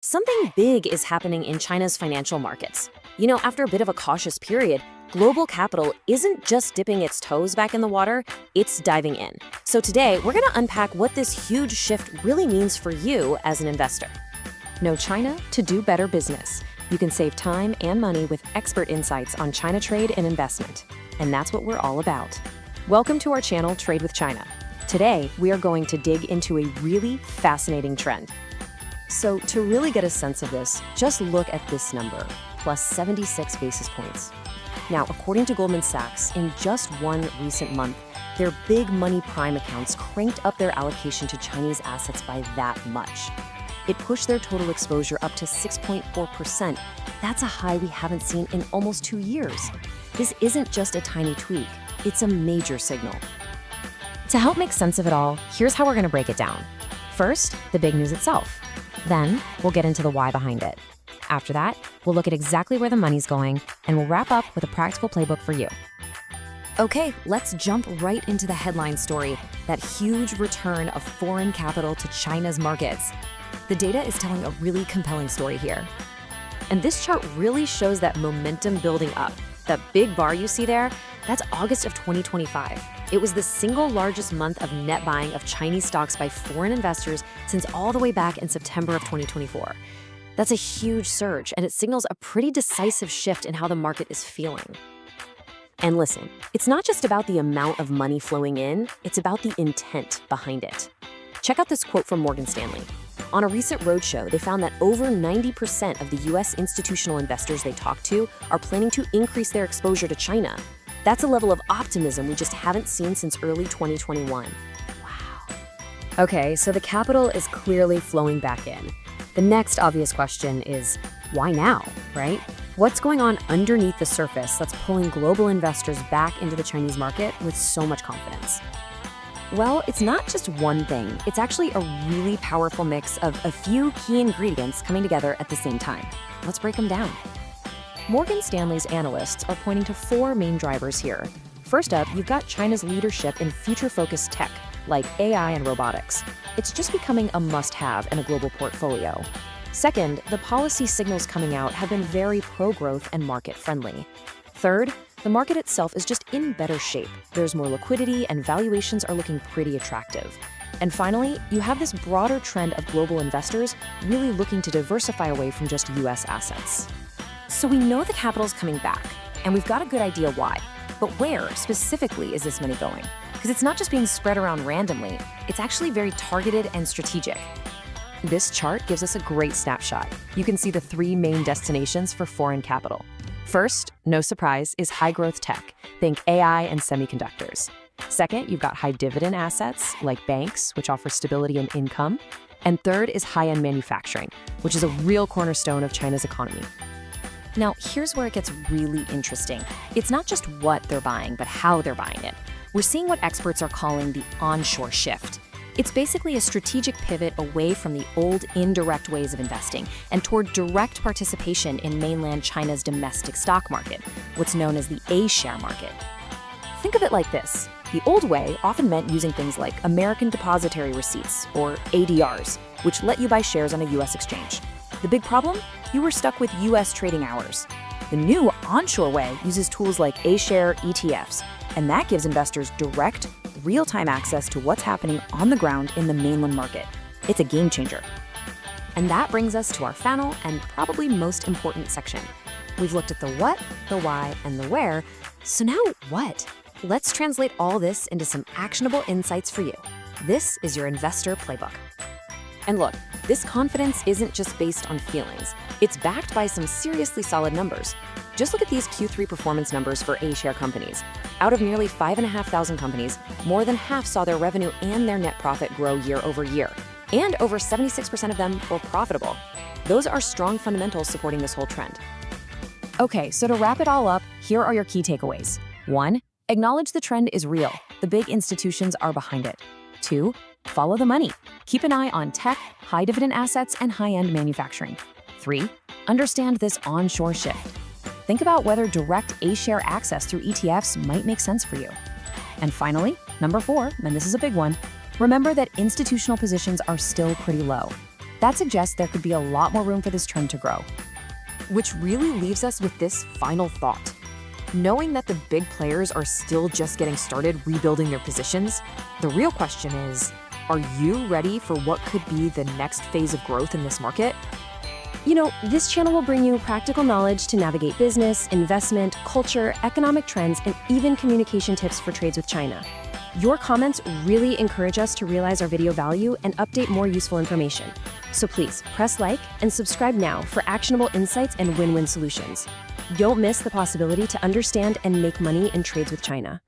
Something big is happening in China's financial markets. After a bit of a cautious period, global capital isn't just dipping its toes back in the water, it's diving in. So today, we're going to unpack what this huge shift really means for you as an investor. Know China to do better business. You can save time and money with expert insights on China trade and investment. And that's what we're all about. Welcome to our channel, Trade with China. Today, we are going to dig into a really fascinating trend. So to really get a sense of this, just look at this number, plus 76 basis points. Now, according to Goldman Sachs, in just one recent month, their big money prime accounts cranked up their allocation to Chinese assets by that much. It pushed their total exposure up to 6.4%. That's a high we haven't seen in almost 2 years. This isn't just a tiny tweak, it's a major signal. To help make sense of it all, here's how we're going to break it down. First, the big news itself. Then, we'll get into the why behind it. After that, we'll look at exactly where the money's going, and we'll wrap up with a practical playbook for you. Okay, let's jump right into the headline story, that huge return of foreign capital to China's markets. The data is telling a really compelling story here. And this chart really shows that momentum building up. That big bar you see there, that's August of 2025. It was the single largest month of net buying of Chinese stocks by foreign investors since all the way back in September of 2024. That's a huge surge, and it signals a pretty decisive shift in how the market is feeling. And listen, it's not just about the amount of money flowing in, it's about the intent behind it. Check out this quote from Morgan Stanley. On a recent roadshow, they found that over 90% of the US institutional investors they talked to are planning to increase their exposure to China. That's a level of optimism we just haven't seen since early 2021. Wow. Okay, so the capital is clearly flowing back in. The next obvious question is, why now, right? What's going on underneath the surface that's pulling global investors back into the Chinese market with so much confidence? Well, it's not just one thing. It's actually a really powerful mix of a few key ingredients coming together at the same time. Let's break them down. Morgan Stanley's analysts are pointing to 4 main drivers here. First up, you've got China's leadership in future-focused tech, like AI and robotics. It's just becoming a must-have in a global portfolio. Second, the policy signals coming out have been very pro-growth and market-friendly. Third, the market itself is just in better shape. There's more liquidity and valuations are looking pretty attractive. And finally, you have this broader trend of global investors really looking to diversify away from just US assets. So we know the capital's coming back, and we've got a good idea why. But where specifically is this money going? Because it's not just being spread around randomly, it's actually very targeted and strategic. This chart gives us a great snapshot. You can see the 3 main destinations for foreign capital. First, no surprise, is high-growth tech. Think AI and semiconductors. Second, you've got high-dividend assets, like banks, which offer stability and income. And third is high-end manufacturing, which is a real cornerstone of China's economy. Now, here's where it gets really interesting. It's not just what they're buying, but how they're buying it. We're seeing what experts are calling the onshore shift. It's basically a strategic pivot away from the old indirect ways of investing and toward direct participation in mainland China's domestic stock market, what's known as the A-share market. Think of it like this. The old way often meant using things like American depository receipts, or ADRs, which let you buy shares on a US exchange. The big problem? You were stuck with US trading hours. The new onshore way uses tools like A-share ETFs, and that gives investors direct, real-time access to what's happening on the ground in the mainland market. It's a game changer. And that brings us to our final and probably most important section. We've looked at the what, the why, and the where, so now what? Let's translate all this into some actionable insights for you. This is your investor playbook. And look, this confidence isn't just based on feelings. It's backed by some seriously solid numbers. Just look at these Q3 performance numbers for A-share companies. Out of nearly 5,500 companies, more than half saw their revenue and their net profit grow year over year. And over 76% of them were profitable. Those are strong fundamentals supporting this whole trend. Okay, so to wrap it all up, here are your key takeaways. 1. Acknowledge the trend is real. The big institutions are behind it. 2. Follow the money. Keep an eye on tech, high-dividend assets, and high-end manufacturing. 3. Understand this onshore shift. Think about whether direct A-share access through ETFs might make sense for you. And finally, number 4, and this is a big one, remember that institutional positions are still pretty low. That suggests there could be a lot more room for this trend to grow. Which really leaves us with this final thought. Knowing that the big players are still just getting started rebuilding their positions, the real question is, are you ready for what could be the next phase of growth in this market? You know, this channel will bring you practical knowledge to navigate business, investment, culture, economic trends, and even communication tips for trades with China. Your comments really encourage us to realize our video value and update more useful information. So please press like and subscribe now for actionable insights and win-win solutions. Don't miss the possibility to understand and make money in trades with China.